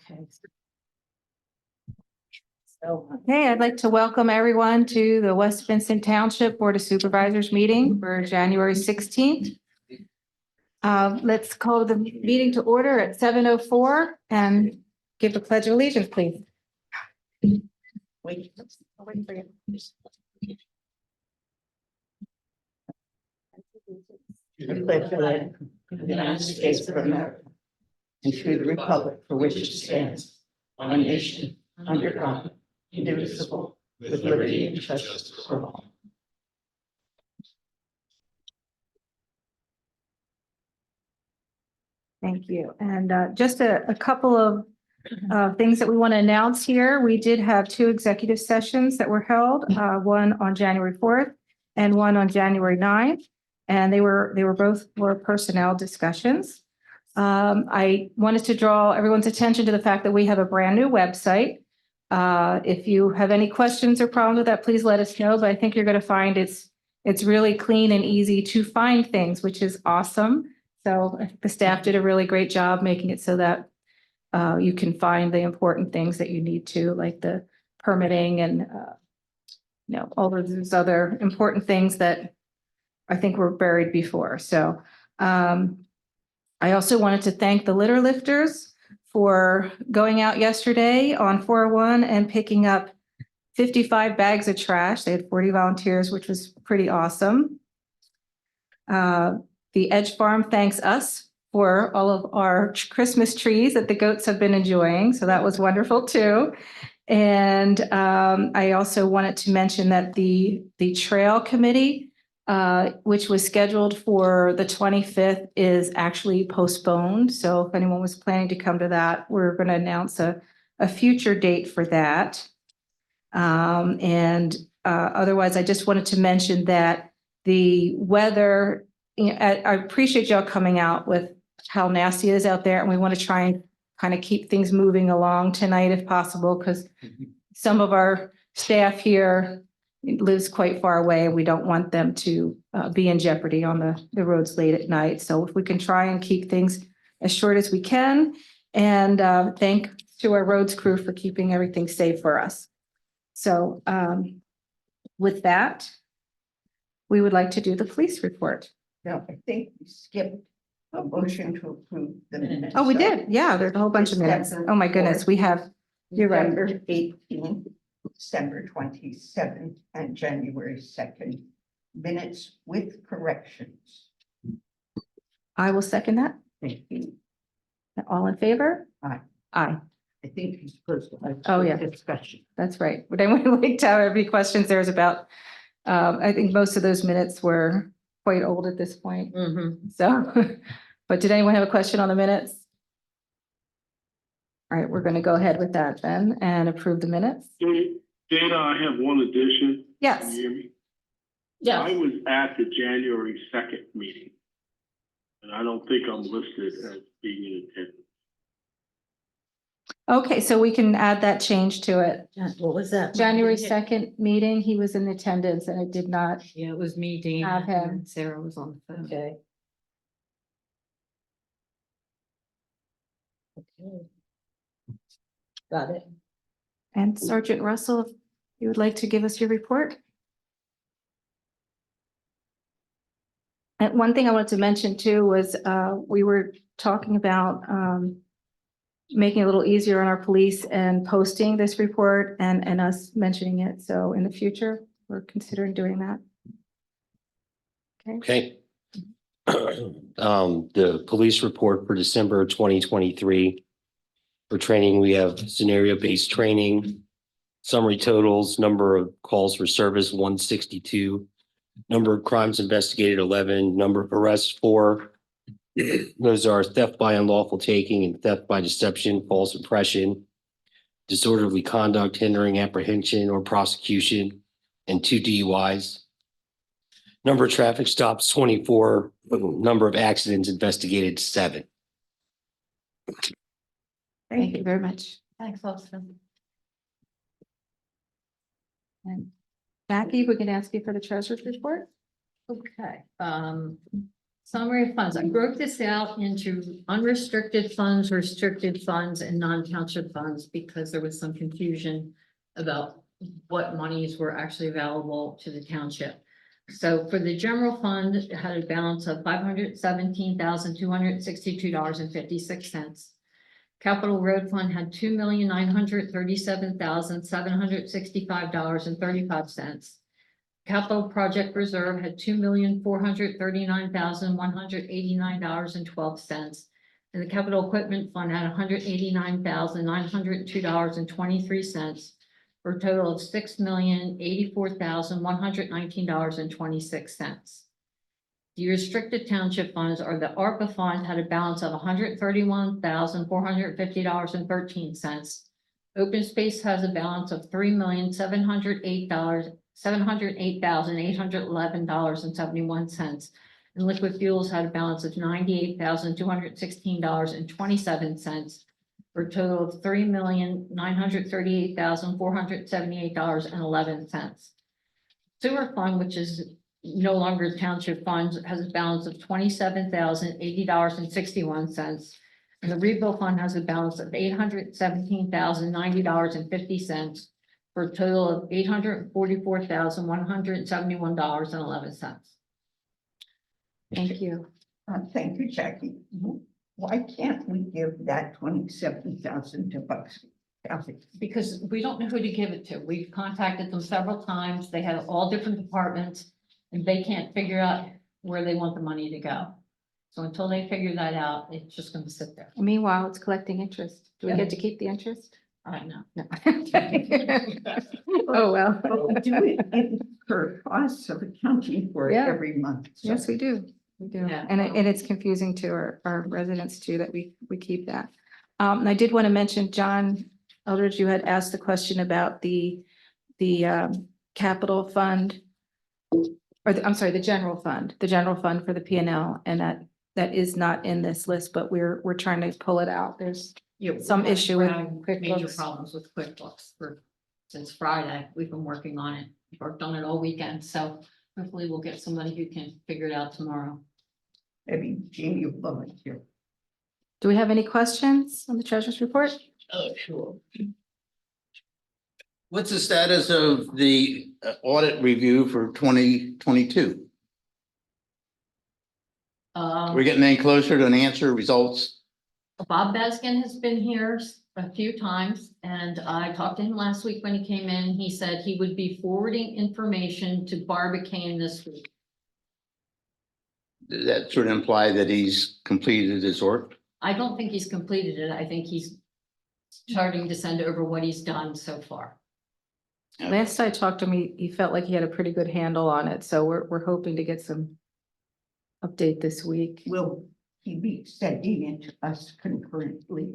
Okay. Okay, I'd like to welcome everyone to the West Vincent Township Board of Supervisors meeting for January 16th. Let's call the meeting to order at 7:04 and give the pledge of allegiance, please. Wait. I'll wait for you. I pledge allegiance to the United States of America and to the republic for which it stands, one nation, under God, indivisible, with liberty and justice for all. Thank you. And just a couple of things that we want to announce here. We did have two executive sessions that were held, one on January 4th and one on January 9th. And they were both for personnel discussions. I wanted to draw everyone's attention to the fact that we have a brand new website. If you have any questions or problems with that, please let us know. But I think you're going to find it's really clean and easy to find things, which is awesome. So I think the staff did a really great job making it so that you can find the important things that you need to, like the permitting and all of those other important things that I think were buried before. So I also wanted to thank the litter lifters for going out yesterday on 401 and picking up 55 bags of trash. They had 40 volunteers, which was pretty awesome. The Edge Farm thanks us for all of our Christmas trees that the goats have been enjoying. So that was wonderful too. And I also wanted to mention that the trail committee, which was scheduled for the 25th, is actually postponed. So if anyone was planning to come to that, we're going to announce a future date for that. Otherwise, I just wanted to mention that the weather, I appreciate y'all coming out with how nasty it is out there. And we want to try and kind of keep things moving along tonight if possible, because some of our staff here lives quite far away and we don't want them to be in jeopardy on the roads late at night. So if we can try and keep things as short as we can, and thank to our roads crew for keeping everything safe for us. So with that, we would like to do the police report. Now, I think we skipped a motion to approve the minutes. Oh, we did. Yeah, there's a whole bunch of minutes. Oh, my goodness. We have, you're right. December 18th, December 27th, and January 2nd. Minutes with corrections. I will second that. Thank you. All in favor? Aye. Aye. I think you're supposed to have Oh, yeah. discussion. That's right. Would anyone like to have any questions? There's about, I think most of those minutes were quite old at this point. So, but did anyone have a question on the minutes? All right, we're going to go ahead with that then and approve the minutes. Dana, I have one addition. Yes. Can you hear me? Yes. I was at the January 2nd meeting, and I don't think I'm listed as being in attendance. Okay, so we can add that change to it. What was that? January 2nd meeting, he was in attendance and it did not. Yeah, it was me, Dana, Have him. and Sarah was on the phone. Okay. Okay. Got it. And Sergeant Russell, if you would like to give us your report. And one thing I wanted to mention too was we were talking about making it a little easier on our police and posting this report and us mentioning it. So in the future, we're considering doing that. Okay. The police report for December 2023. For training, we have scenario-based training, summary totals, number of calls for service 162, number of crimes investigated 11, number of arrests 4. Those are theft by unlawful taking and theft by deception, false impression, disorderly conduct, hindering apprehension or prosecution, and 2 DUIs. Number of traffic stops 24, number of accidents investigated 7. Thank you very much. Thanks, Austin. And Jackie, we can ask you for the treasurer's report. Okay, Summary of funds. I broke this out into unrestricted funds, restricted funds, and non-township funds because there was some confusion about what monies were actually available to the township. So for the general fund, it had a balance of $517,262.56. Capital Road Fund had $2,937,765.35. Capital Project Reserve had $2,439,189.12. And the Capital Equipment Fund had $189,902.23 for a total of $6,084,119.26. The restricted township funds are the ARPA fund had a balance of $131,450.13. Open space has a balance of $3,708,811.71. And liquid fuels had a balance of $98,216.27 for a total of $3,938,478.11. Sewer fund, which is no longer township funds, has a balance of $27,080.61. And the rebuild fund has a balance of $817,090.50 for a total of $844,171.11. Thank you. Thank you, Jackie. Why can't we give that 27,000 to Bucks County? Because we don't know who to give it to. We've contacted them several times. They have all different departments and they can't figure out where they want the money to go. So until they figure that out, it's just gonna sit there. Meanwhile, it's collecting interest. Do we get to keep the interest? I know. No. Oh, well. But we do it incur costs of accounting for it Yeah. every month. so- Yes, we do. We do. Yeah. And it's confusing to our residents too, that we keep that. And I did want to mention, John Eldridge, you had asked the question about the capital fund. I'm sorry, the general fund for the P and L, and that is not in this list, but we're trying to pull it out. There's Yeah, some we're issue with having major QuickBooks. problems with QuickBooks since Friday. We've been working on it. We've worked on it all weekend, so hopefully we'll get somebody who can figure it out tomorrow. Maybe Jamie will volunteer. Do we have any questions on the treasurer's report? Oh, sure. What's the status of the audit review for 2022? We're getting any closer to an answer, results? Bob Baskin has been here a few times, and I talked to him last week when he came in. He said he would be forwarding information to Barbicane this week. Does that sort of imply that he's completed his work? I don't think he's completed it. I think he's starting to send over what he's done so far. Last I talked to him, he felt like he had a pretty good handle on it, so we're hoping to get some update this week. Will he be sending it to us concurrently?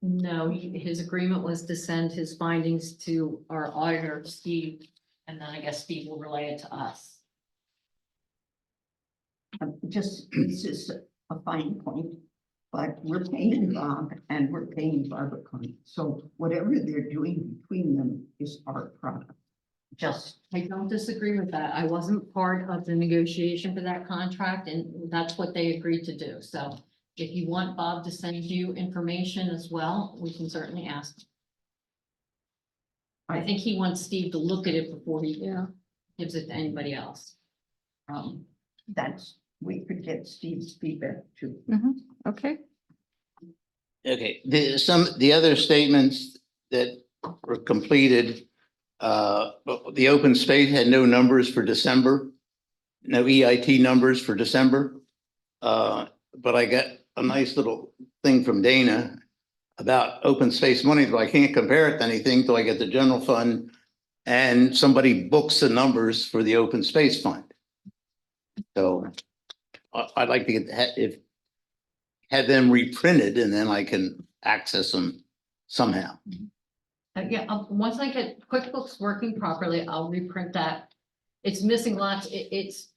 No, his agreement was to send his findings to our auditor, Steve, and then I guess Steve will relay it to us. Just, this is a fine point, but we're paying Bob and we're paying Barbicon. So whatever they're doing between them is our product. Just, I don't disagree with that. I wasn't part of the negotiation for that contract, and that's what they agreed to do. So if you want Bob to send you information as well, we can certainly ask. I think he wants Steve to look at it before he gives it to anybody else. that's, we could get Steve's feedback too. Okay, Okay, the other statements that were completed, the open space had no numbers for December, no EIT numbers for December. But I got a nice little thing from Dana about open space money, but I can't compare it to anything till I get the general fund and somebody books the numbers for the open space fund. So I'd like to get have them reprinted and then I can access them somehow. Once I get QuickBooks working properly, I'll reprint that. It's missing lots. It's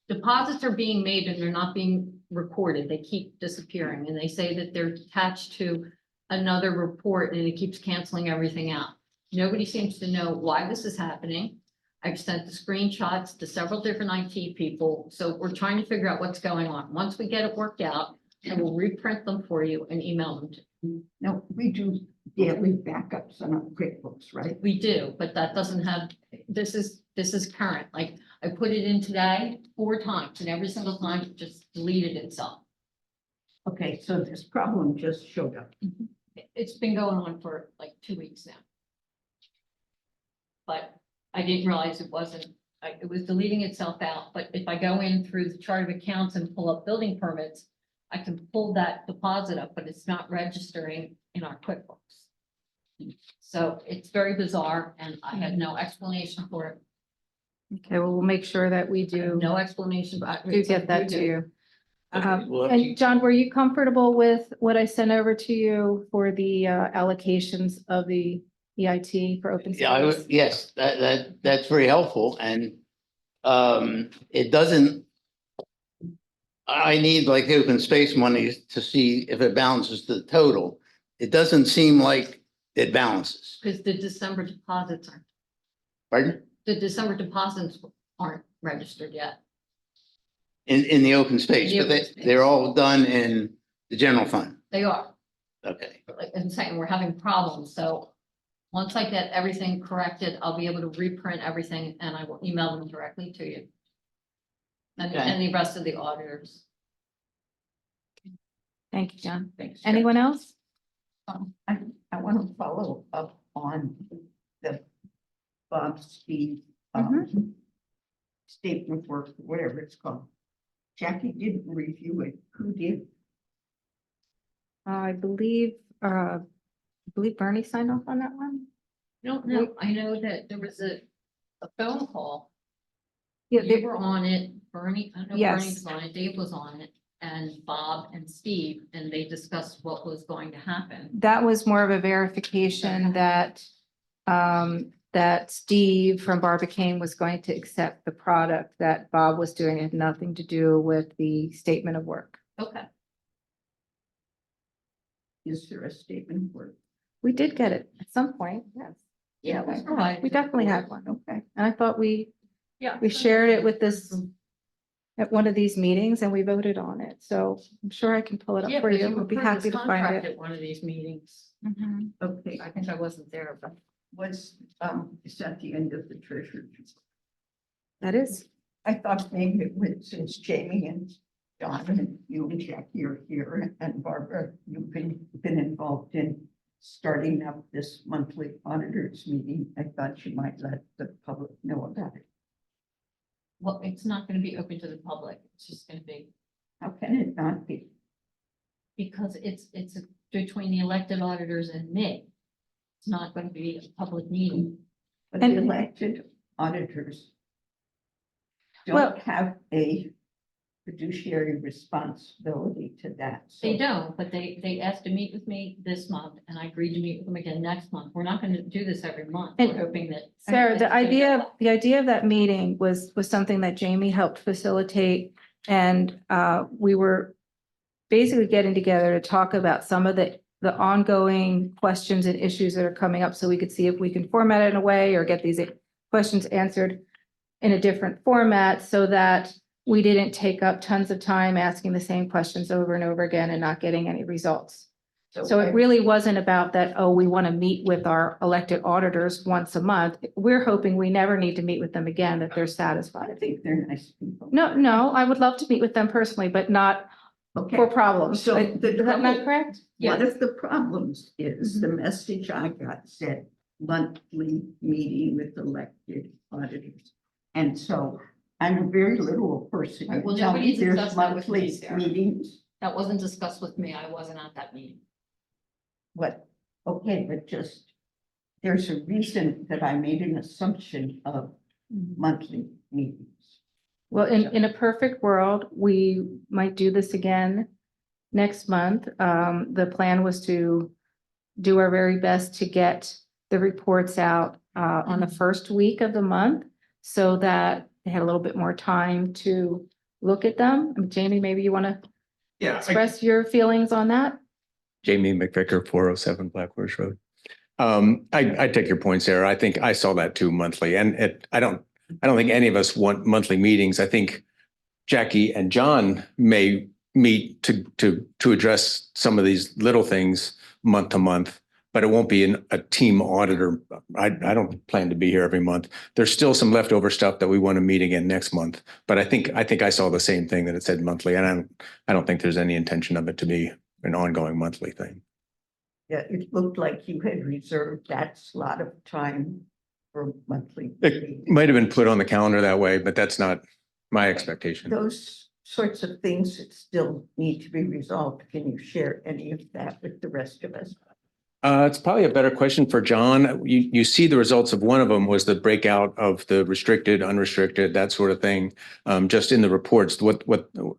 deposits are being made and they're not being recorded. They keep disappearing and they say that they're attached to another report and it keeps canceling everything out. Nobody seems to know why this is happening. I've sent the screenshots to several different IT people, so we're trying to figure out what's going on. Once we get it worked out, I will reprint them for you and email them to you. No, we do daily backups on our QuickBooks, right? We do, but that doesn't have, this is current, like, I put it in today 4 times, and every single time it just deleted itself. Okay, so this problem just showed up. It's been going on for like 2 weeks now. But I didn't realize it wasn't, it was deleting itself out, but if I go in through the chart of accounts and pull up building permits, I can pull that deposit up, but it's not registering in our QuickBooks. So it's very bizarre, and I have no explanation for it. Okay, well, we'll make sure that we I have do, no explanation, but. do get that to you. Well, if you- And John, were you comfortable with what I sent over to you for the allocations of the EIT for open Yeah, space? yes, that's very helpful, and it doesn't. I need like the open space money to see if it balances the total. It doesn't seem like it balances. Because the December deposits Pardon? aren't registered yet. In the open space, The but open space. they're all done in the general fund. They are, Okay, like I'm saying, we're having problems, so. Once I get everything corrected, I'll be able to reprint everything and I will email them directly to you. And Okay. the rest of the auditors. Thank you, John. Thanks. Anyone else? I want to follow up on the Bob Steve statement of work, whatever it's called. Jackie didn't review it. Who did? I believe Bernie signed off on that one. No, I know that there was a phone call. Yeah, You were on it, Bernie, I know Bernie Yes. was on it, Dave was on it, and Bob and Steve, and they discussed what was going to happen. that was more of a verification that that Steve from Barbicane was going to accept the product that Bob was doing. It had nothing to do with the statement of work. Okay, Is there a statement of work? We did get it at some point, yes. yeah, it was Okay. provided. We to the definitely board. had one, okay. And I thought we Yeah. shared it with this at one of these meetings and we voted on it. So I'm sure I can pull it Yeah, up for because you. you We'll be approved happy this to find contract it. at one of these meetings. Mhm. Okay, I think I wasn't there, but. was, is that the end of the treasurer? That is, I thought maybe it was since Jamie and Don and you and Jackie are here and Barbara, you've been involved in starting up this monthly auditors meeting. I thought you might let the public know about it. Well, it's not gonna be open to the public, it's just gonna be, How can it not be? because it's between the elected auditors and me. It's not gonna be a public meeting. But the And- elected auditors Well- don't have a fiduciary responsibility to that. So They don't, but they asked to meet with me this month, and I agreed to meet with them again next month. We're not gonna do this every month. We're And- hoping that. Sarah, the idea of that meeting was something that Jamie helped facilitate. And we were basically getting together to talk about some of the ongoing questions and issues that are coming up, so we could see if we can format it in a way or get these questions answered in a different format so that we didn't take up tons of time asking the same questions over and over again and not getting any results. So it really wasn't about that, oh, we want to meet with our elected auditors once a month. We're hoping we never need to meet with them again, that they're I satisfied. think they're nice people. No, I would love to meet with them personally, but not Okay. for problems. So Is the that not trouble- correct? One of the problems is the message I got said monthly meeting with elected auditors. And so I'm a very literal person. Right, well, You tell me nobody's there's discussed that with me, monthly Sarah. meetings, That wasn't discussed with me. I wasn't at that meeting. what, okay, but just, there's a reason that I made an assumption of monthly meetings. Well, in a perfect world, we might do this again next month. The plan was to do our very best to get the reports out on the first week of the month so that they had a little bit more time to look at them. Jamie, maybe you want to Yeah, express your feelings on that? Jamie McVicker, 407 Black Horse Road. I take your point, Sarah. I think I saw that too monthly, and I don't I don't think any of us want monthly meetings. I think Jackie and John may meet to address some of these little things month to month, but it won't be a team auditor. I don't plan to be here every month. There's still some leftover stuff that we want to meet again next month. But I think I saw the same thing that it said monthly, and I don't think there's any intention of it to be an ongoing monthly thing. Yeah, it looked like you had reserved that slot of time for monthly. It might have been put on the calendar that way, but that's not my expectation. Those sorts of things that still need to be resolved. Can you share any of that with the rest of us? It's probably a better question for John. You see the results of one of them was the breakout of the restricted, unrestricted, that sort of thing. Just in the reports,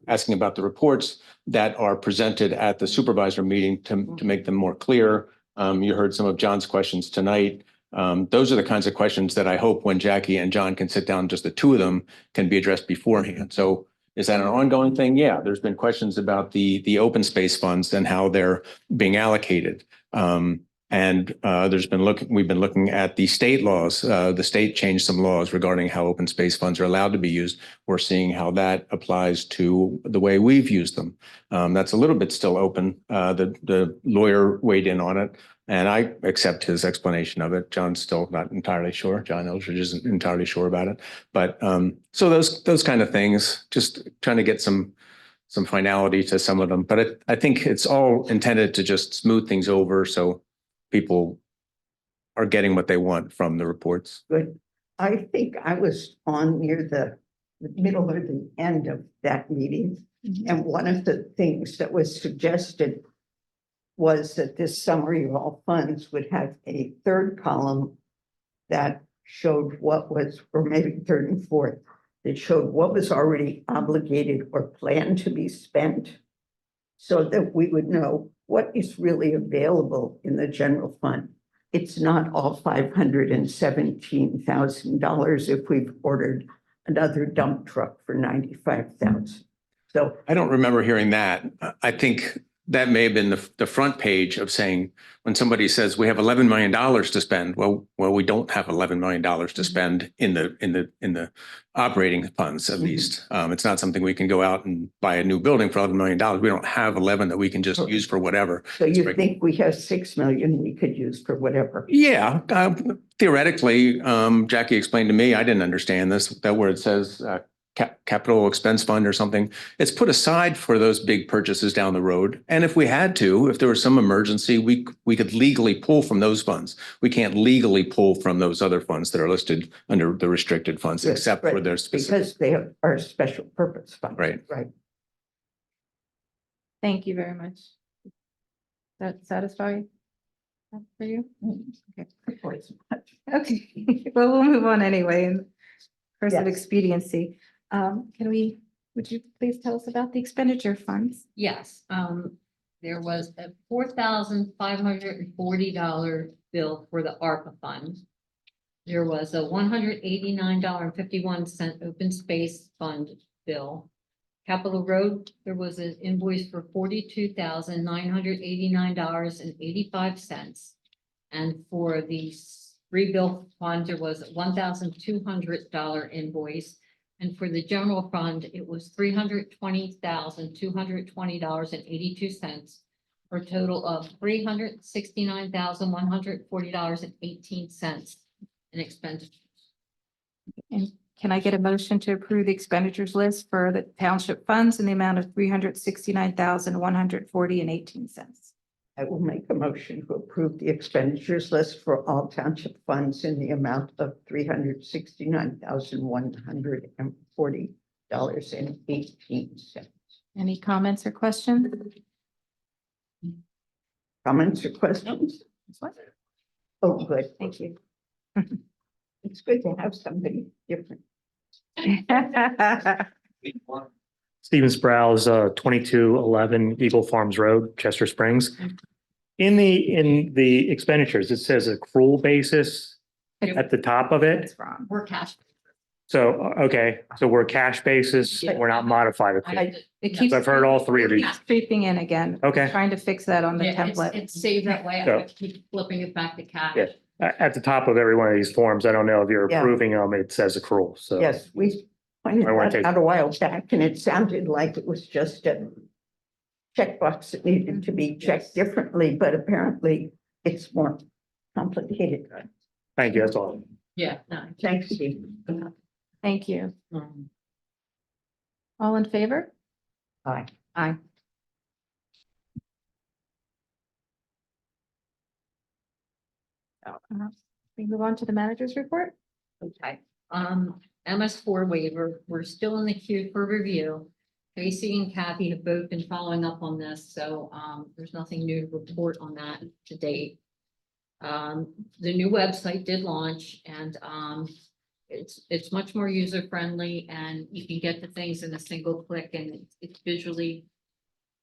asking about the reports that are presented at the supervisor meeting to make them more clear. You heard some of John's questions tonight. Those are the kinds of questions that I hope when Jackie and John can sit down, just the two of them, can be addressed beforehand. So is that an ongoing thing? Yeah, there's been questions about the open space funds and how they're being allocated. We've been looking at the state laws. The state changed some laws regarding how open space funds are allowed to be used. We're seeing how that applies to the way we've used them. That's a little bit still open. The lawyer weighed in on it, and I accept his explanation of it. John's still not entirely sure. John Eldridge isn't entirely sure about it. But so those kind of things, just trying to get some finality to some of them. But I think it's all intended to just smooth things over so people are getting what they want from the reports. Good. I think I was on near the middle or the end of that meeting. And one of the things that was suggested was that this summary of all funds would have a third column that showed what was, or maybe third and fourth, that showed what was already obligated or planned to be spent, so that we would know what is really available in the general fund. It's not all $517,000 if we've ordered another dump truck for $95,000. So I don't remember hearing that. I think that may have been the front page of saying, when somebody says we have $11 million to spend, well, we don't have $11 million to spend in the operating funds, at least. It's not something we can go out and buy a new building for $11 million. We don't have 11 that we can just use for whatever. So you think we have 6 million we could use for whatever? Yeah, theoretically, Jackie explained to me, I didn't understand this, that where it says capital expense fund or something, it's put aside for those big purchases down the road. And if we had to, if there was some emergency, we could legally pull from those funds. We can't legally pull from those other funds that are listed under the restricted funds, Yes, except right, for their specific. because they are special purpose funds. Right. Right. Thank you very much. That satisfy for you? Okay. Of course. Okay, well, we'll move on anyway, in first of Yes. expediency. Would you please tell us about the expenditure funds? Yes, there was a $4,540 bill for the ARPA fund. There was a $189.51 open space fund bill. Capitol Road, there was an invoice for $42,989.85. And for the rebuild fund, there was a $1,200 invoice. And for the general fund, it was $320,220.82, for a total of $369,140.18 in expenditures. And can I get a motion to approve the expenditures list for the township funds in the amount of $369,140.18? I will make a motion to approve the expenditures list for all township funds in the amount of $369,140.18. Any comments or questions? Comments or questions? Oh, good. Thank you. It's good to have somebody different. Steven Sprouse, 2211 Eagle Farms Road, Chester Springs. In the expenditures, it says accrual basis at the top of it. That's wrong. We're cash. So, okay, so we're cash basis, we're not modified. It keeps. I've heard all three of these. Keeps creeping in again. Okay. Trying to fix that on the Yeah, template. it's saved that way. I So- have to keep flipping it back to cash. Yeah. At the top of every one of these forms, I don't know if you're Yeah. approving them, it says accrual, so. Yes, we pointed I wanna that take- out a while back and it sounded like it was just a checkbox that needed to be checked differently, but apparently it's more complicated. Thank you, that's all. Yeah, no. Thanks, Steve. Thank you. um, All in favor? Aye. Aye. We move on to the manager's report? Okay, MS4 waiver, we're still in the queue for review. Casey and Kathy have both been following up on this, so, there's nothing new to report on that to date. The new website did launch and, it's much more user friendly and you can get the things in a single click and it's visually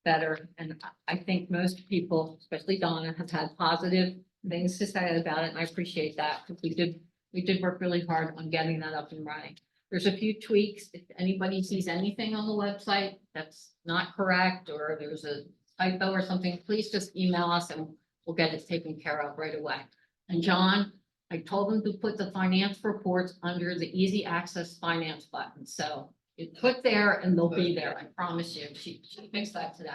better. And I think most people, especially Donna, have had positive things to say about it, and I appreciate that, because we did work really hard on getting that up and running. There's a few tweaks. If anybody sees anything on the website that's not correct, or there's a typo or something, please just email us and we'll get it taken care of right away. And John, I told him to put the finance reports under the easy access finance button, so you click there and they'll be there, I promise you. She fixed that today.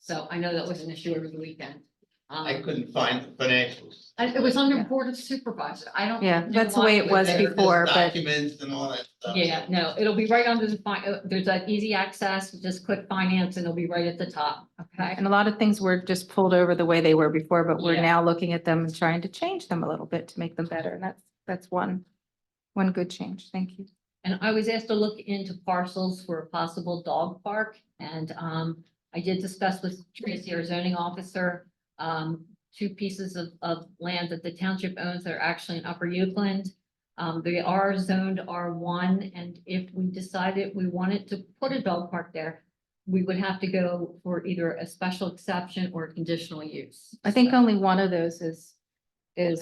So I know that was an issue over the weekend. I couldn't find the financials. And it was under Board of Supervisor. I don't. Yeah, know that's the why way it was They're just before, but Documents and all that stuff. Yeah, no, it'll be right under the, there's that easy access, just click finance and it'll be right at the top, okay? and a lot of things were just pulled over the way they were before, but we're Yeah. now looking at them and trying to change them a little bit to make them better. And that's one good change. Thank you. And I was asked to look into parcels for a possible dog park, and I did discuss with Tracy, our zoning officer, two pieces of land that the township owns that are actually in Upper Euclid. They are zoned R1, and if we decided we wanted to put a dog park there, we would have to go for either a special exception or conditional use. I think only one of those is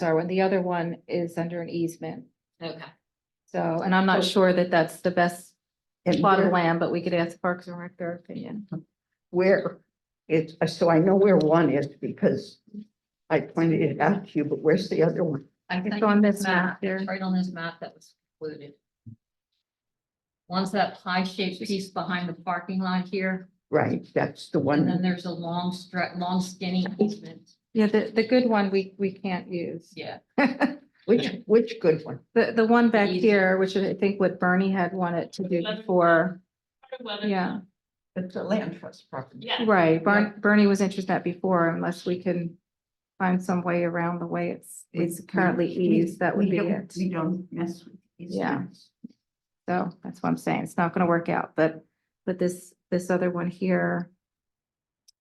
our one. The other one is under an easement. Okay. So, and I'm not sure that that's the best And plot of where- land, but we could ask Parks and Rec their opinion. Where it's, so I know where one is because I pointed it out to you, but where's the other one? I It's think on this map here. It's right on this map that was included. One's that pie-shaped piece behind the parking lot here, Right, that's the and then one. there's a long long skinny easement. Yeah, the good one we can't use. Yeah. Which good one? The one back easy. here, which I think what Bernie had wanted to do before. Yeah, It's a land trust property. right. Bernie was interested in that before, unless we can find some way around the way it's currently eased, that would be it. We don't mess with these Yeah. things. So that's what I'm saying. It's not gonna work out, but this other one here.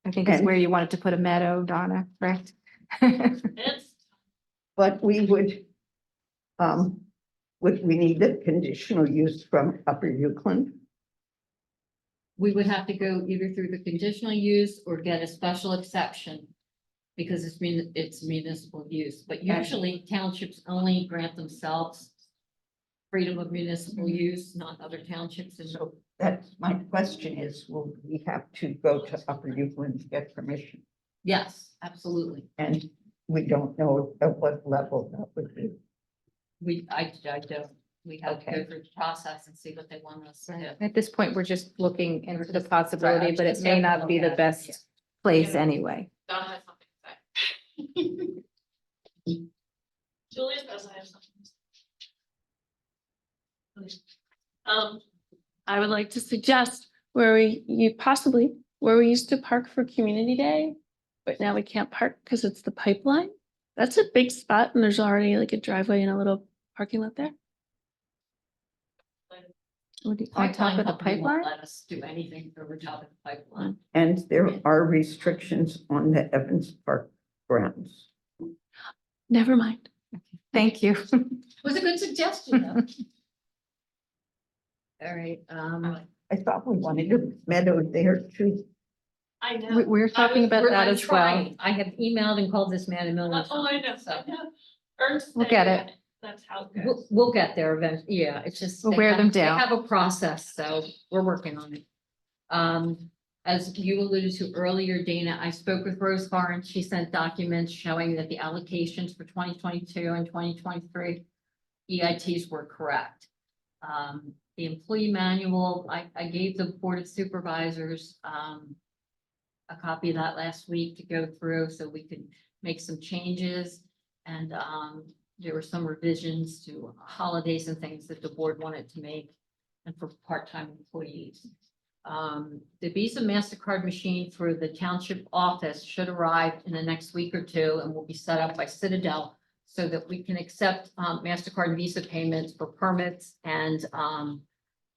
I think is And- where you wanted to put a meadow, Donna, correct? But we would we need a conditional use from Upper Euclid? We would have to go either through the conditional use or get a special exception. Because it's municipal use, but usually townships only grant themselves freedom of municipal use, not other townships. And So that's my question is, will we have to go to Upper Euclid to get permission? yes, absolutely. And we don't know at what level that would be. I don't, we have to go Okay. through the process and see what they want us to do. At this point, we're just looking into the possibility, Right, but it just may have to not look be the at it, best yeah. place anyway. Donna has something to say. Julius does have something to say. I would like to suggest where we used to park for community day, but now we can't park because it's the pipeline. That's a big spot and there's already like a driveway and a little parking lot there. On top of the Company won't pipeline? Let us do anything over top of the pipeline. And there are restrictions on the Evans Park grounds. Never mind. Thank you. It was a good suggestion though. All right, I thought we wanted a meadow there too. I know. We're talking about that I'm as well. trying. I have emailed and called this man a million Oh, I know. times, so. Ernst We'll said get that. it. That's how it We'll, goes. we'll get there eventually. Yeah, it's just. We'll they wear have- them down. They have a process, so we're working on it. as you alluded to earlier, Dana, I spoke with Rose Farr and she sent documents showing that the allocations for 2022 and 2023 EITs were correct. The employee manual, I gave the Board of Supervisors a copy of that last week to go through so we could make some changes. And there were some revisions to holidays and things that the board wanted to make and for part-time employees. The Visa MasterCard machine for the township office should arrive in the next week or two and will be set up by Citadel so that we can accept MasterCard and Visa payments for permits and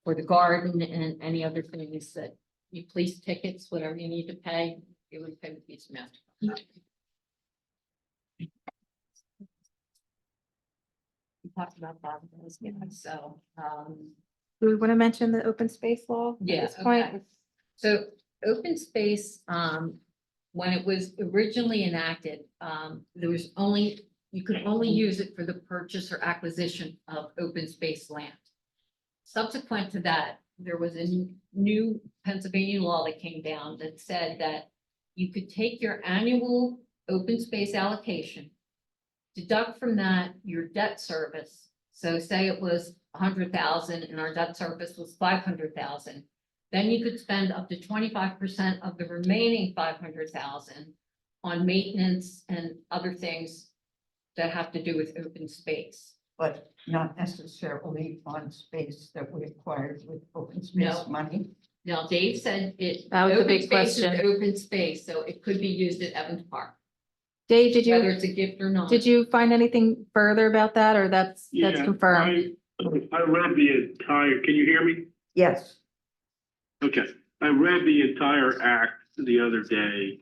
for the garden and any other things that you police tickets, whatever you need to pay, you would pay with Visa MasterCard. We talked about that, yeah, so, Do we want to mention the open space law? at yeah, this point? okay. So open space, when it was originally enacted, there was only, you could only use it for the purchase or acquisition of open space land. Subsequent to that, there was a new Pennsylvania law that came down that said that you could take your annual open space allocation, deduct from that your debt service. So say it was 100,000 and our debt service was 500,000. Then you could spend up to 25% of the remaining 500,000 on maintenance and other things that have to do with open space. But not necessarily on space that we acquired with open space No. money. Now, Dave said it. That was the open big space is question. Open space, so it could be used at Evans Park, Dave, did whether you, it's a gift or not. did you find anything further about that or that's Yeah, confirmed? I read the entire, can you hear me? Yes, Okay, I read the entire act the other day.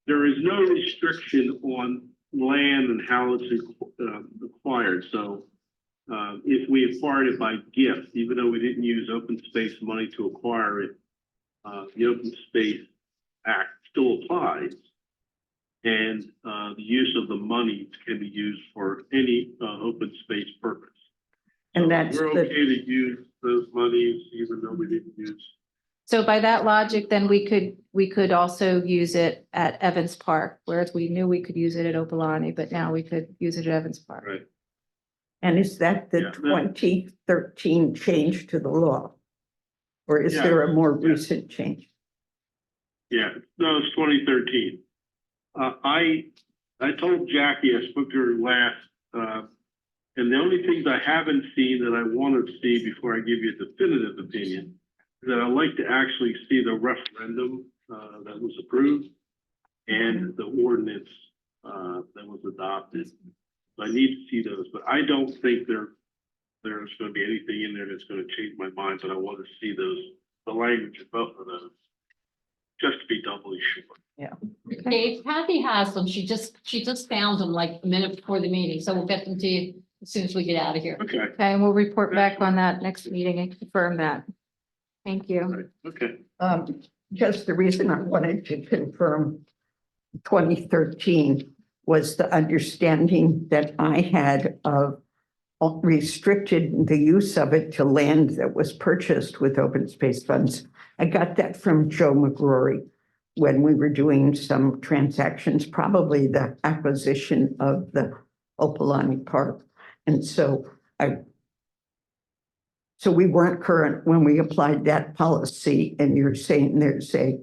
There is no restriction on land and how it's acquired, so if we acquired it by gift, even though we didn't use open space money to acquire it, the Open Space Act still applies. And the use of the money can be used for any open space purpose. and So that's we're the, okay to use those monies even though we didn't use. So by that logic, then we could also use it at Evans Park, whereas we knew we could use it at Opalani, but now we could use it at Evans Park. Right. and is that the Yeah, that- 2013 change to the law? Or is Yeah, there a more yeah. recent change? Yeah, no, it's 2013. I told Jackie, I spoke to her last, and the only things I haven't seen that I want to see before I give you a definitive opinion is that I'd like to actually see the referendum that was approved and the ordinance that was adopted. So I need to see those, but I don't think there's going to be anything in there that's going to change my mind, but I want to see the language of both of those, just to be doubly sure. Dave, Kathy has them. She just found them like a minute before the meeting, so we'll get them to you as soon as we get out of here. Okay, Okay, and we'll report back on that next meeting and confirm that. Thank you. right, okay. Just the reason I wanted to confirm 2013 was the understanding that I had of restricted the use of it to land that was purchased with open space funds. I got that from Joe McGrory when we were doing some transactions, probably the acquisition of the Opalani Park. And so we weren't current when we applied that policy, and you're saying there's a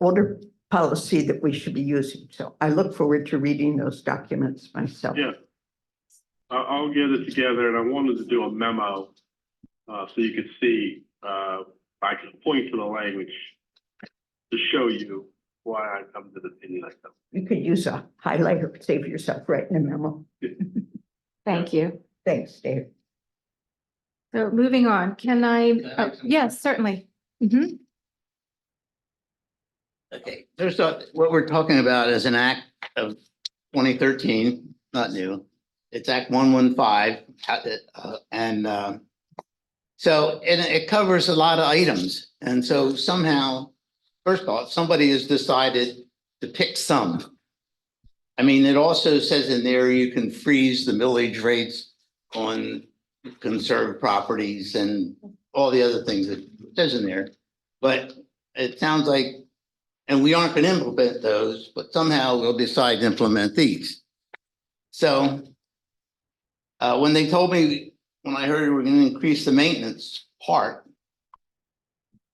older policy that we should be using. So I look forward to reading those documents myself. Yeah. I'll get it together, and I wanted to do a memo, so you could see, I can point to the language to show you why I come to the opinion I come. You could use a highlighter, save yourself writing a memo. Thank you. Thanks, Dave. So moving on, can I, Can I make some- yes, certainly. Mhm. Okay, what we're talking about is an act of 2013, not new. It's Act 115. So it covers a lot of items. And so somehow, first off, somebody has decided to pick some. I mean, it also says in there, you can freeze the millage rates on conserved properties and all the other things that it says in there. But it sounds like, and we aren't gonna implement those, but somehow we'll decide to implement these. So when they told me, when I heard we we're gonna increase the maintenance part,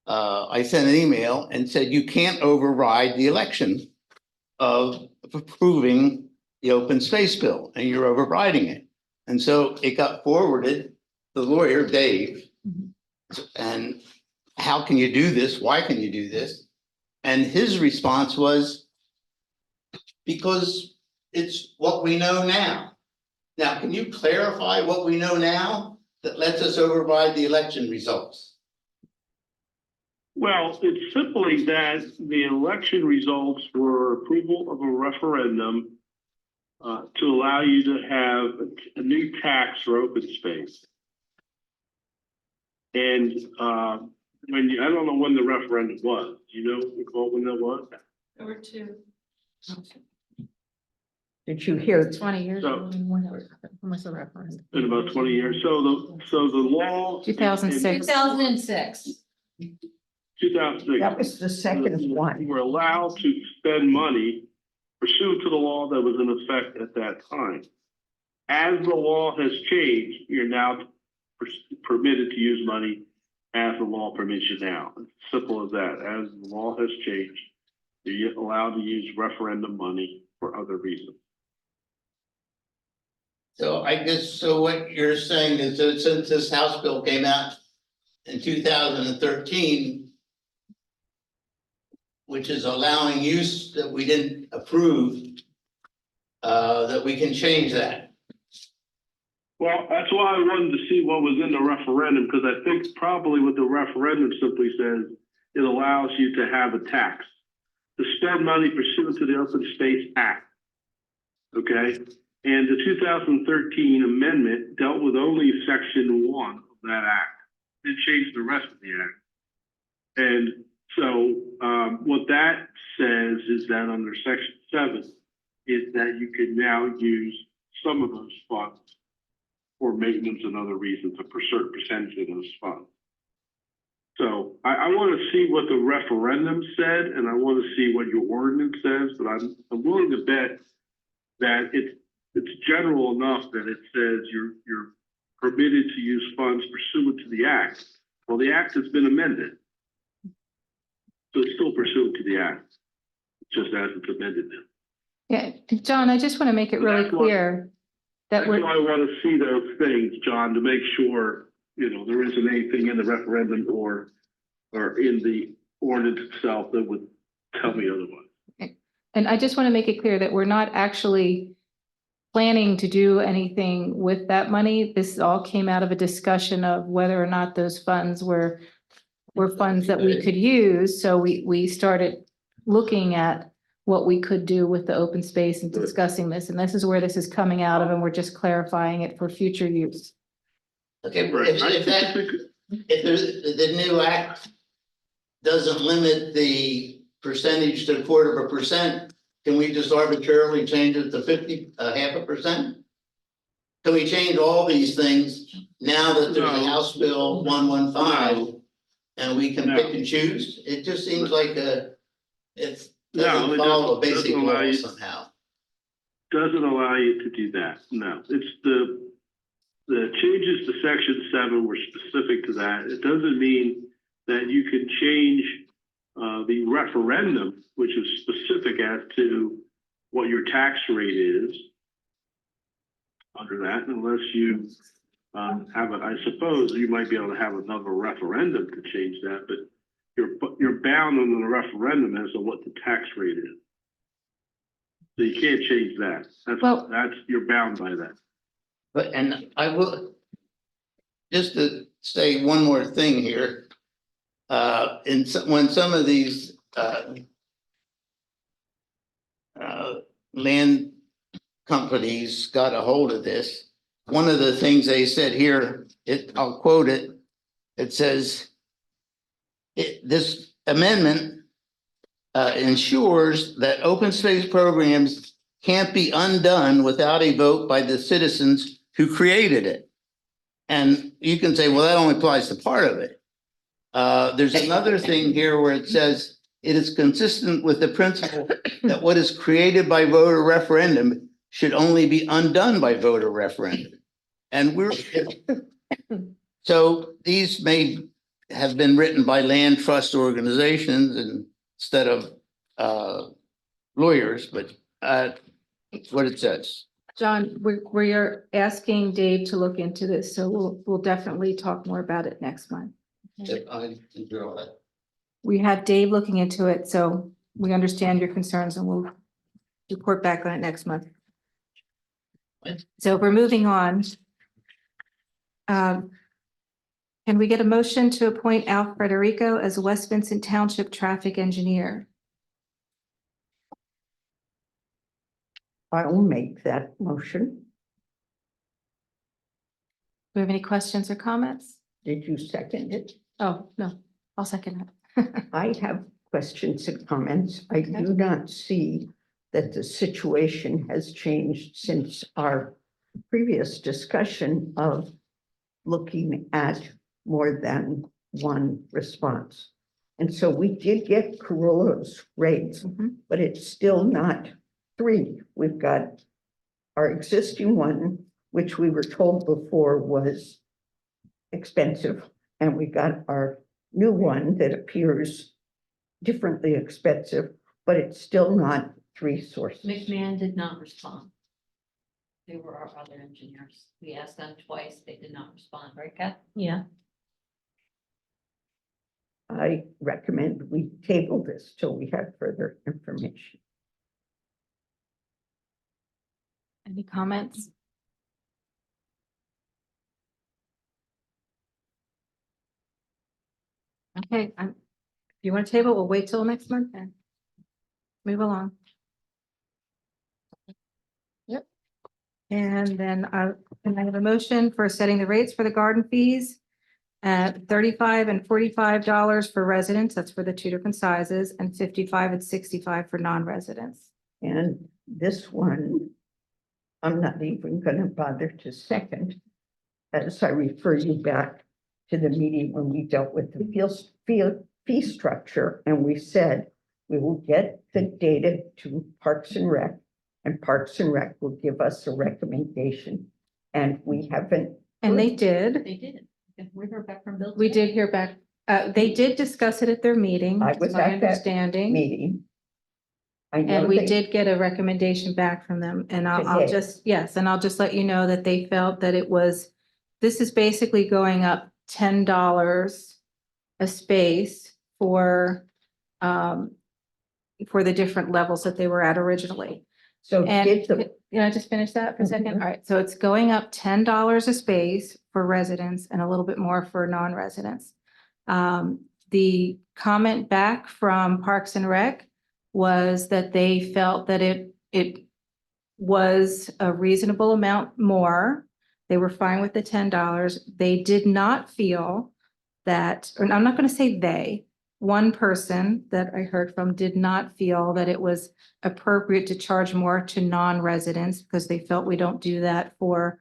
I sent an email and said, you can't override the election of approving the open space bill, and you're overriding it. And so it got forwarded, the lawyer, Dave, and how can you do this? Why can you do this? And his response was, because it's what we know now. Now, can you clarify what we know now that lets us override the election results? Well, it's simply that the election results were approval of a referendum to allow you to have a new tax for open space. And when you, I don't know when the referendum was. Do you know, recall when that was? There were two. Did you hear? 20 years. So- ago, when was the referendum? In about 20 years. So the law. 2006. 2006. 2006. That was the second one. We're allowed to spend money pursuant to the law that was in effect at that time. As the law has changed, you're now permitted to use money as the law permits you now. It's simple as that. As the law has changed, you're allowed to use referendum money for other reasons. So I guess, so what you're saying is that since this House bill came out in 2013, which is allowing use that we didn't approve, that we can change that. Well, that's why I wanted to see what was in the referendum, because I think probably what the referendum simply says, it allows you to have a tax, to spend money pursuant to the Open Space Act. Okay? And the 2013 amendment dealt with only section 1 of that act. It changed the rest of the act. And so what that says is that under section 7 is that you can now use some of those funds for maintenance and other reasons, a certain percentage of those funds. So I want to see what the referendum said, and I want to see what your ordinance says, but I'm willing to bet that it's general enough that it says you're permitted to use funds pursuant to the act. Well, the act has been amended. So it's still pursuant to the act, just as it's amended now. Yeah, John, I just want to make it really That's why- clear that That's we're, why I want to see those things, John, to make sure, there isn't anything in the referendum or in the ordinance itself that would tell me otherwise. and I just want to make it clear that we're not actually planning to do anything with that money. This all came out of a discussion of whether or not those funds were funds that we could use. So we started looking at what we could do with the open space and discussing this. And this is where this is coming out of, and we're just clarifying it for future use. Okay, but if the new act doesn't limit the percentage to 0.25%, can we just arbitrarily change it to 0.5%? Can we change all these things now that there's a House Bill 115 and we can pick and choose? It just seems like it doesn't follow a basic law somehow. Doesn't allow you to do that. No, it's the changes to section 7 were specific to that. It doesn't mean that you can change the referendum, which is specific as to what your tax rate is under that, unless you I suppose you might be able to have another referendum to change that, but you're bound under the referendum as to what the tax rate is. So you can't change that. You're bound by that. But, and I will, just to say one more thing here. When some of these land companies got a hold of this, one of the things they said here, I'll quote it. It says, this amendment ensures that open space programs can't be undone without a vote by the citizens who created it. And you can say, well, that only applies to part of it. There's another thing here where it says, it is consistent with the principle that what is created by voter referendum should only be undone by voter referendum. And so these may have been written by land trust organizations instead of lawyers, but that's what it says. John, we're asking Dave to look into this, so we'll definitely talk more about it next month. I enjoy all that. We have Dave looking into it, so we understand your concerns and we'll report back on it next month. So we're moving on. Can we get a motion to appoint Al Frederico as West Vincent Township Traffic Engineer? I'll make that motion. Do we have any questions or comments? Did you second it? Oh, no, I'll second it. I have questions and comments. I do not see that the situation has changed since our previous discussion of looking at more than one response. And so we did get Carollo's rates, Mhm. but it's still not 3. We've got our existing one, which we were told before was expensive, and we got our new one that appears differently expensive, but it's still not 3 sources. McMahon did not respond. They were our other engineers. We asked them twice. They did not respond, right, Kath? Yeah. I recommend we table this till we have further information. Any comments? Okay, if you want to table, we'll wait till next month then. Move along. Yep. And then can I have a motion for setting the rates for the garden fees at $35 and $45 for residents, that's for the 2 different sizes, and $55 and $65 for non-residents. And this one, I'm not even going to bother to second, as I refer you back to the meeting when we dealt with the fee structure, and we said we will get the data to Parks and Rec, and Parks and Rec will give us a recommendation, and we haven't. And they did. They did. We heard back from Bill. We did hear back. They did discuss it at their meeting. I was my at that understanding. meeting. I know And we they- did get a recommendation back from them, and I'll Today. just, yes, and I'll just let you know that they felt that this is basically going up $10 a space for the different levels that they were at originally. So And did the, I just finish that for a second? Mhm. All right, so it's going up $10 a space for residents and a little bit more for non-residents. The comment back from Parks and Rec was that they felt that it was a reasonable amount more. They were fine with the $10. They did not feel that, or I'm not going to say they, one person that I heard from did not feel that it was appropriate to charge more to non-residents because they felt we don't do that for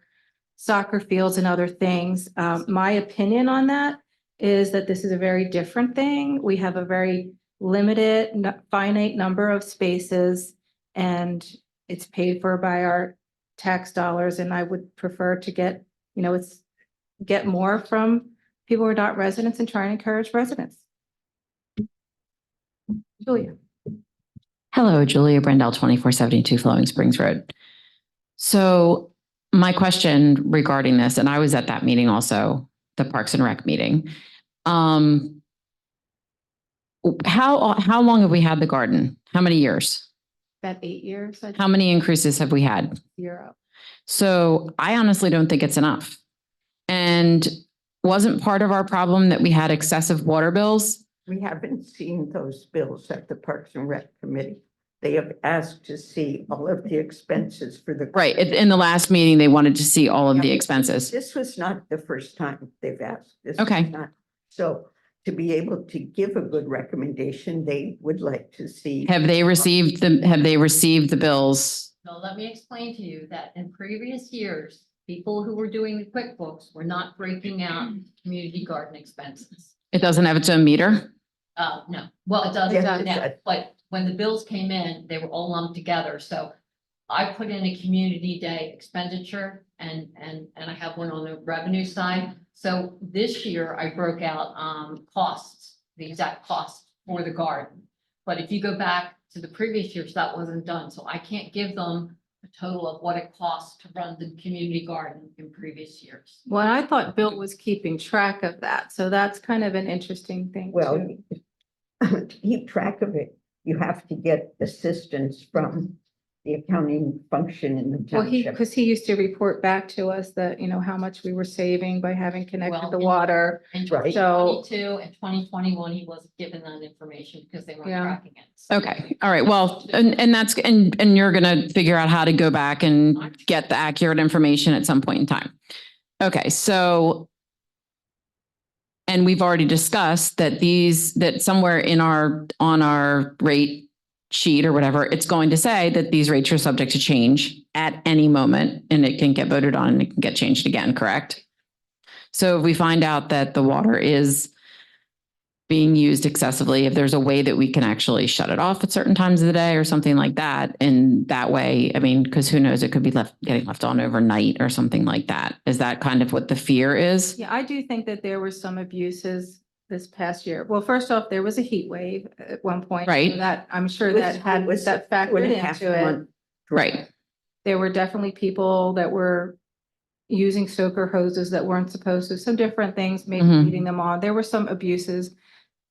soccer fields and other things. My opinion on that is that this is a very different thing. We have a very limited, finite number of spaces, and it's paid for by our tax dollars. And I would prefer to get more from people who are not residents and try and encourage residents. Julia. Hello, Julia Brendel, 2472 Flowing Springs Road. So my question regarding this, and I was at that meeting also, the Parks and Rec meeting. How long have we had the garden? How many years? About 8 years. How many increases have we had? 0. So I honestly don't think it's enough. And wasn't part of our problem that we had excessive water bills? we haven't seen those bills at the Parks and Rec Committee. They have asked to see all of the expenses for the. Right. In the last meeting, they wanted to see all of the Yeah. expenses. This was not the first time they've asked. This was Okay. not- So to be able to give a good recommendation, they would like to see. Have they received the bills? No, let me explain to you that in previous years, people who were doing the QuickBooks were not breaking out community garden expenses. It doesn't have its own meter? No, well, it does Yes, it now, does. but when the bills came in, they were all lumped together, so I put in a community day expenditure and I have one on the revenue side. So this year I broke out, costs, the exact cost for the garden. But if you go back to the previous years, that wasn't done, so I can't give them a total of what it costs to run the community garden in previous years. Well, I thought Bill was keeping track of that, so that's kind of an interesting thing Well, too. to keep track of it, you have to get assistance from the accounting function in the Well, township. because he used to report back to us that, how much we were saving by having connected Well, the in- water. In Right. 2022 and 2021, he wasn't given that information because they weren't Yeah. tracking it. So- Okay, all right, well, and that's, and you're gonna figure out how to go back and get the accurate information at some point in time. Okay, so. And we've already discussed that that somewhere on our rate sheet or whatever, it's going to say that these rates are subject to change at any moment, and it can get voted on and it can get changed again, correct? So if we find out that the water is being used excessively, if there's a way that we can actually shut it off at certain times of the day or something like that, and that way, I mean, because who knows, it could be getting left on overnight or something like that. Is that kind of what the fear is? Yeah, I do think that there were some abuses this past year. Well, first off, there was a heat wave at one point. so Right. That, I'm sure It was- that had, it was that a factored 2.5 into it. month Right. There were definitely people that were using soaker hoses that weren't supposed to, some different things, maybe Mhm. leading them on. There were some abuses.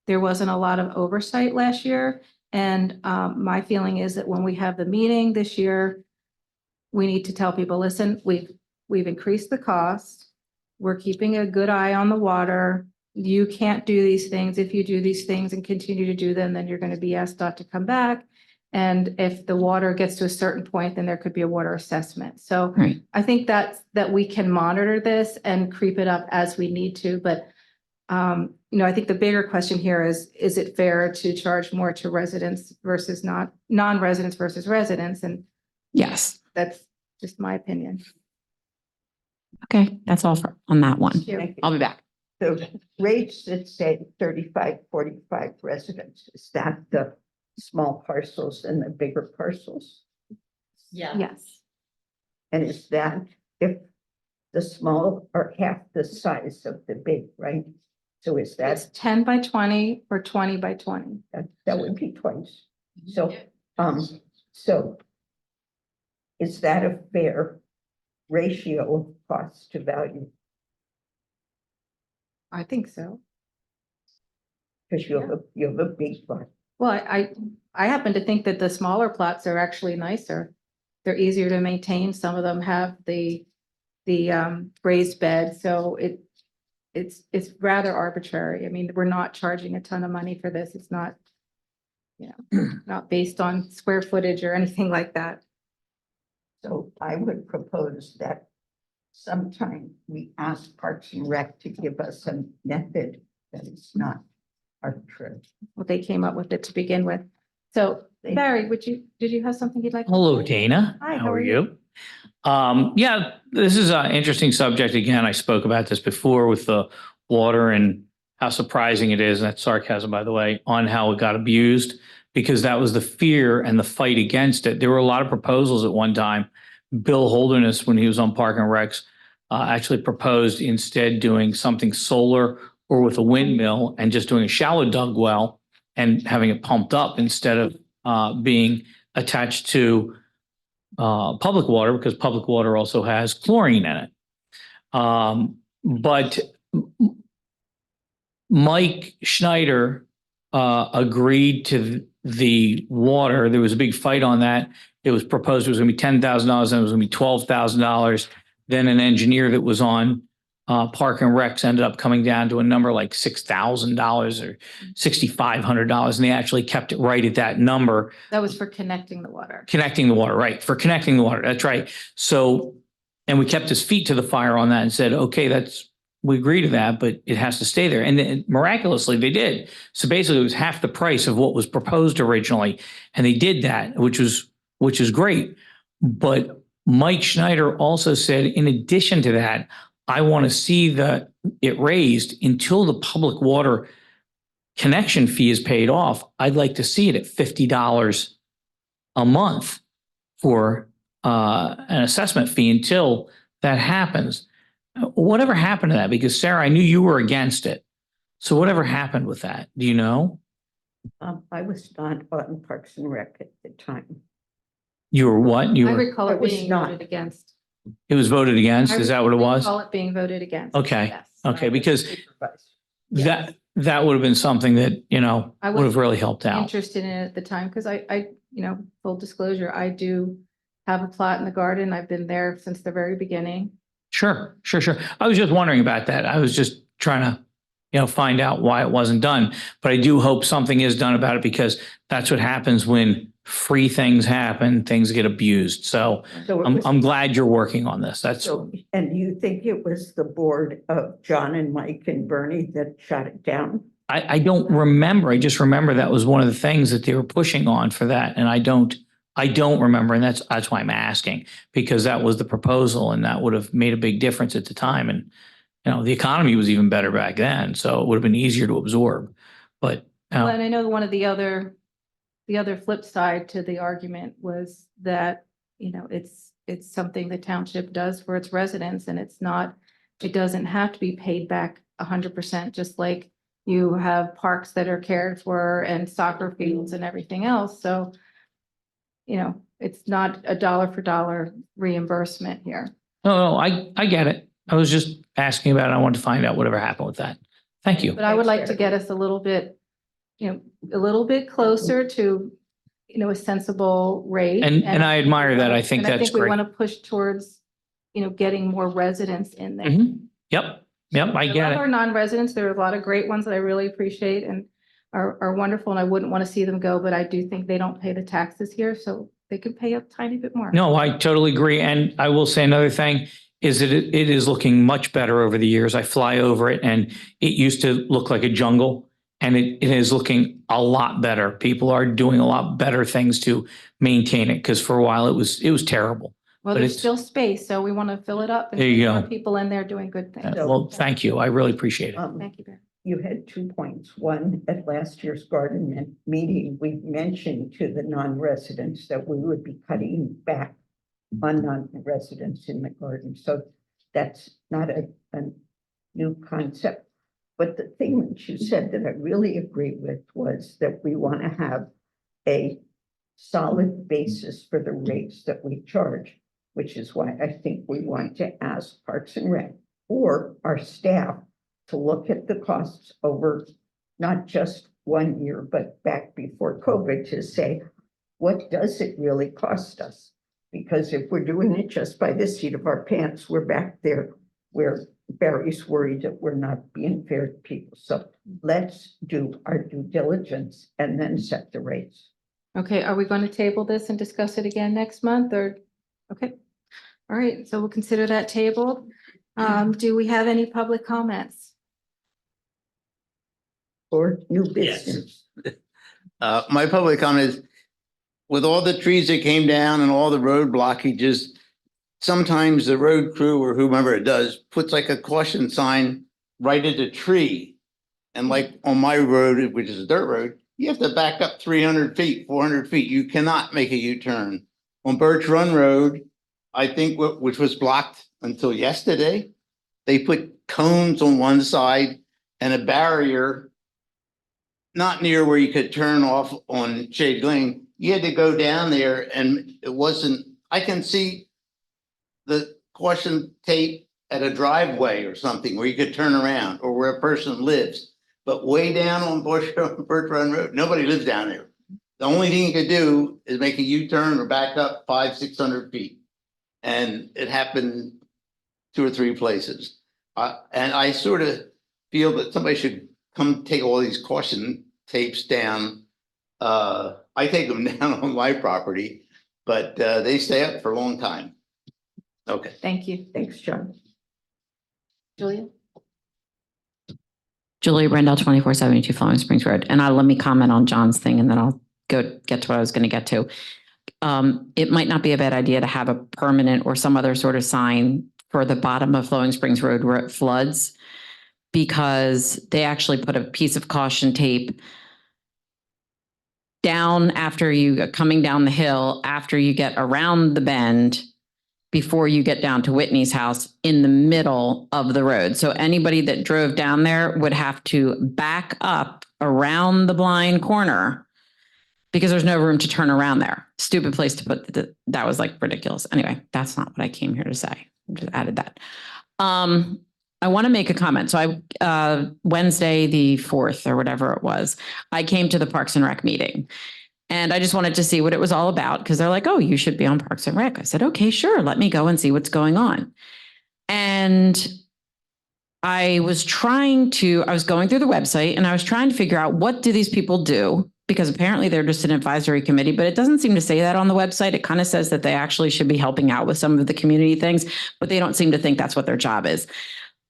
There wasn't a lot of oversight last year. And my feeling is that when we have the meeting this year, we need to tell people, listen, we've increased the cost. We're keeping a good eye on the water. You can't do these things. If you do these things and continue to do them, then you're going to be asked not to come back. And if the water gets to a certain point, then there could be a water assessment. So Right. I think that we can monitor this and creep it up as we need to. But, I think the bigger question here is it fair to charge more to residents versus non-residents versus residents? And Yes. that's just my opinion. Okay, that's all on that one. Thank you. Thank you. I'll be back. So rates that say 35, 45 residents, is that the small parcels and the bigger parcels? Yeah. Yes. And is that if the small are half the size of the big, right? So is That's that, 10 by 20 or 20 by 20. that would be twice. So, so is that a fair ratio of cost to value? I think so. Because you have a big one. Well, I happen to think that the smaller plots are actually nicer. They're easier to maintain. Some of them have the raised bed, so it's rather arbitrary. I mean, we're not charging a ton of money for this. It's not, not based on square footage or anything like that. So I would propose that sometime we ask Parks and Rec to give us a method that is not arbitrary. Well, they came up with it to begin with. So Barry, did you have something you'd like? to Hello, say? Dana. Hi, How are you? Yeah, this is an interesting subject. Again, I spoke about this before with the water and how surprising it is, and that's sarcasm, by the way, on how it got abused, because that was the fear and the fight against it. There were a lot of proposals at one time. Bill Holderness, when he was on Park and Recs, actually proposed instead doing something solar or with a windmill and just doing a shallow dug well and having it pumped up instead of being attached to public water, because public water also has chlorine in it. But Mike Schneider agreed to the water. There was a big fight on that. It was proposed it was going to be $10,000, and it was going to be $12,000. Then an engineer that was on Park and Recs ended up coming down to a number like $6,000 or $6,500, and they actually kept it right at that number. That was for connecting the water. Connecting the water, right? For connecting the water, that's right. So, and we kept his feet to the fire on that and said, okay, we agree to that, but it has to stay there. And then miraculously, they did. So basically, it was half the price of what was proposed originally, and they did that, which is great. But Mike Schneider also said, in addition to that, I want to see it raised until the public water connection fee is paid off. I'd like to see it at $50 a month for an assessment fee until that happens. Whatever happened to that? Because Sarah, I knew you were against it. So whatever happened with that? Do you know? I was not on Parks and Rec at the time. You were what? You I were, recall I it was being not. voted against. it was voted against? Is that what it was? Recall it being voted against. Okay. Yes. Okay, because Yes. that would have been something that, I would have was really helped out. Interested in it at the time because I, full disclosure, I do have a plot in the garden. I've been there since the very beginning. Sure. I was just wondering about that. I was just trying to, find out why it wasn't done. But I do hope something is done about it because that's what happens when free things happen, things get abused. So So it was- I'm glad you're working on this. That's, So, and you think it was the board of John and Mike and Bernie that shot it down? I don't remember. I just remember that was one of the things that they were pushing on for that. And I don't remember. And that's why I'm asking, because that was the proposal and that would have made a big difference at the time. And, the economy was even better back then. So it would have been easier to absorb. But Well, and I know one of the other flip side to the argument was that, it's something the township does for its residents and it doesn't have to be paid back 100%, just like you have parks that are cared for and soccer fields and everything else. So, it's not a dollar for dollar reimbursement here. no, I get it. I was just asking about it. I wanted to find out whatever happened with that. Thank you. But I would like to get us a little bit closer to, a sensible rate. And I admire that. I think and that's we great. want to push towards, getting more residents in there. Mhm. Yep. I get love it. our non-residents. There are a lot of great ones that I really appreciate and are wonderful, and I wouldn't want to see them go, but I do think they don't pay the taxes here, so they could pay a tiny bit more. No, I totally agree. And I will say another thing is that it is looking much better over the years. I fly over it and it used to look like a jungle and it is looking a lot better. People are doing a lot better things to maintain it because for a while it was terrible. Well, but there's it's- still space, so we want to fill it up. And There you get more go. people in there doing good things. Well, thank you. I really appreciate it. Thank you, Barry. You had 2 points. One, at last year's garden meeting, we mentioned to the non-residents that we would be cutting back on non-residents in the garden. So that's not a new concept. But the thing that you said that I really agree with was that we want to have a solid basis for the rates that we charge, which is why I think we want to ask Parks and Rec or our staff to look at the costs over not just 1 year, but back before COVID to say, what does it really cost us? Because if we're doing it just by the seat of our pants, we're back there where Barry's worried that we're not being fair to people. So let's do our due diligence and then set the rates. Okay, are we going to table this and discuss it again next month or? Okay. All right, so we'll consider that tabled. Do we have any public comments? Or new business. My public comment is, with all the trees that came down and all the road blockages, sometimes the road crew or whomever it does puts like a caution sign right at the tree. And like on my road, which is a dirt road, you have to back up 300 feet, 400 feet. You cannot make a U-turn. On Birch Run Road, I think which was blocked until yesterday, they put cones on one side and a barrier not near where you could turn off on Shade Lane. You had to go down there and it wasn't, I can see the caution tape at a driveway or something where you could turn around or where a person lives. But way down on Birch Run Road, nobody lives down there. The only thing you could do is make a U-turn or back up 500-600 feet. And it happened 2 or 3 places. And I sort of feel that somebody should come take all these caution tapes down. I take them down on my property, but they stay up for a long time. Okay. Thank you. Thanks, John. Julia? Julia Brendel, 2472 Flowing Springs Road. And let me comment on John's thing and then I'll get to what I was going to get to. It might not be a bad idea to have a permanent or some other sort of sign for the bottom of Flowing Springs Road floods because they actually put a piece of caution tape down after you coming down the hill, after you get around the bend, before you get down to Whitney's house in the middle of the road. So anybody that drove down there would have to back up around the blind corner because there's no room to turn around there. Stupid place to put that was like ridiculous. Anyway, that's not what I came here to say. I just added that. I want to make a comment. So Wednesday, the 4th or whatever it was, I came to the Parks and Rec meeting. And I just wanted to see what it was all about because they're like, oh, you should be on Parks and Rec. I said, okay, sure. Let me go and see what's going on. And I was going through the website and I was trying to figure out what do these people do? Because apparently they're just an advisory committee, but it doesn't seem to say that on the website. It kind of says that they actually should be helping out with some of the community things, but they don't seem to think that's what their job is.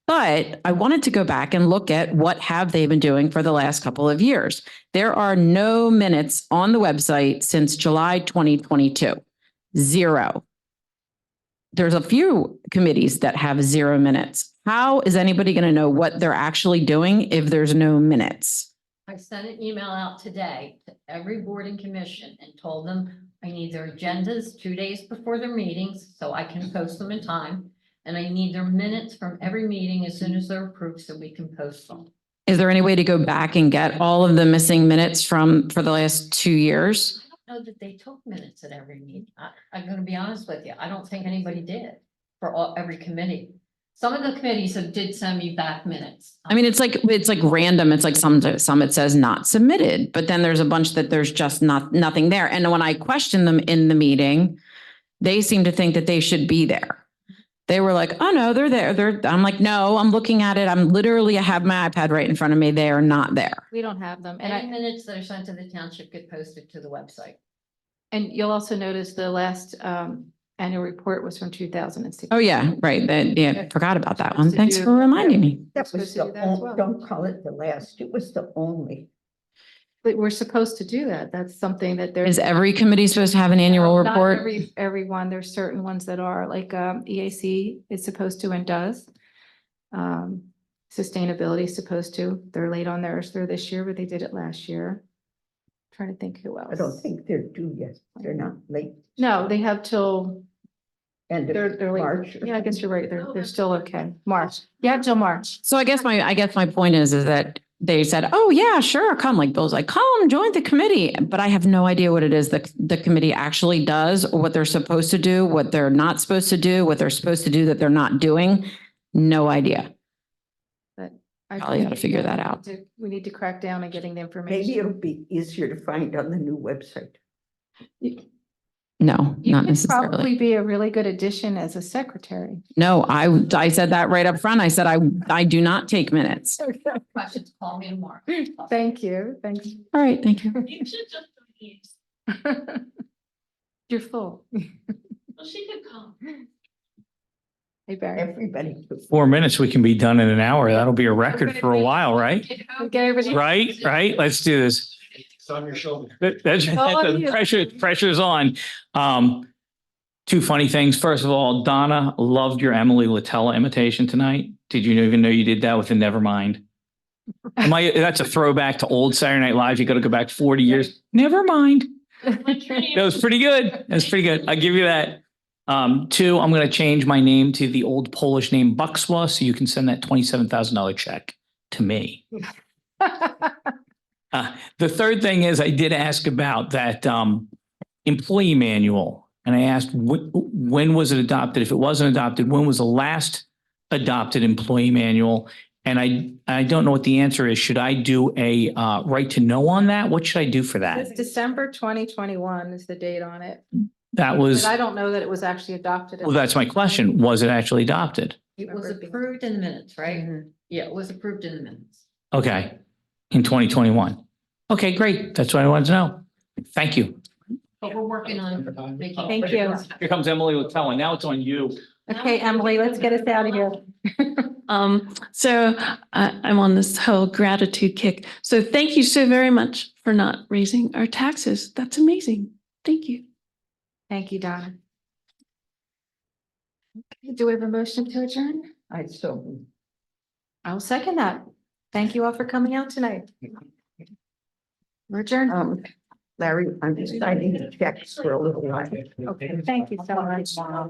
But I wanted to go back and look at what have they been doing for the last couple of years. There are no minutes on the website since July 2022. 0. There's a few committees that have 0 minutes. How is anybody going to know what they're actually doing if there's no minutes? I sent an email out today to every board and commission and told them I need their agendas 2 days before their meetings so I can post them in time. And I need their minutes from every meeting as soon as they're approved so we can post them. Is there any way to go back and get all of the missing minutes for the last 2 years? I don't know that they took minutes at every meeting. I'm gonna be honest with you. I don't think anybody did for every committee. Some of the committees did send me back minutes. I mean, it's like random. It's like some it says not submitted, but then there's a bunch that there's just nothing there. And when I questioned them in the meeting, they seem to think that they should be there. They were like, oh no, they're there. I'm like, no, I'm looking at it. I have my iPad right in front of me. They are not there. We don't have them. And Any minutes that are sent to the township get posted to the website. and you'll also notice the last annual report was from 2016. Oh yeah, right. Forgot about that one. Thanks for reminding me. That was Supposed to do that as well. don't call it the last, it was the only. But we're supposed to do that. That's something that there's. Is every committee supposed to have an annual Not report? Everyone, there's certain ones that are like EAC is supposed to and does. Sustainability is supposed to. They're late on theirs through this year, but they did it last year. Trying to think who else. I don't think they're due yet. They're not late. No, they have till, End of they're late. March. Yeah, I guess you're right. They're still okay. March. Yeah, till March. So I guess my point is that they said, oh yeah, sure, come. Like Bill's like, come join the committee. But I have no idea what it is that the committee actually does, or what they're supposed to do, what they're not supposed to do, what they're supposed to do that they're not doing. No idea. But Probably gotta figure that out. We need to crack down on getting the information. Maybe it'll be easier to find on the new website. No, You not could necessarily. probably be a really good addition as a secretary. No, I said that right up front. I said, I do not take minutes. Questions, call me tomorrow. Thank you. Thanks. All right, thank you. You should just use. You're full. Well, she could come. Hey, Barry. Everybody. 4 minutes, we can be done in an hour. That'll be a record for a while, right? Okay, everybody. Right? Let's do this. It's on your shoulder. That's on you. pressure's on. Two funny things. First of all, Donna loved your Emily Latella imitation tonight. Did you even know you did that with the Nevermind? That's a throwback to old Saturday Night Live. You got to go back 40 years. Never mind. That was pretty good. I'll give you that. 2, I'm going to change my name to the old Polish name Buxwa, so you can send that $27,000 check to me. The third thing is I did ask about that employee manual, and I asked when was it adopted? If it wasn't adopted, when was the last adopted employee manual? And I don't know what the answer is. Should I do a right to know on that? What should I do for that? It's December 2021 is the date on it. That was, But I don't know that it was actually adopted. well, that's my question. Was it actually adopted? It was approved in the minutes, right? Yeah, it was approved in the minutes. Okay, in 2021. Okay, great. That's what I wanted to know. Thank you. But we're working on making. Thank you. Here comes Emily Latella. Now it's on you. Okay, Emily, let's get us out of here. So I'm on this whole gratitude kick. So thank you so very much for not raising our taxes. That's amazing. Thank you. Thank you, Donna. Do we have a motion to adjourn? I so. I'll second that. Thank you all for coming out tonight. We're adjourned. Larry, I'm signing the checks for a little while. Okay, thank you so much.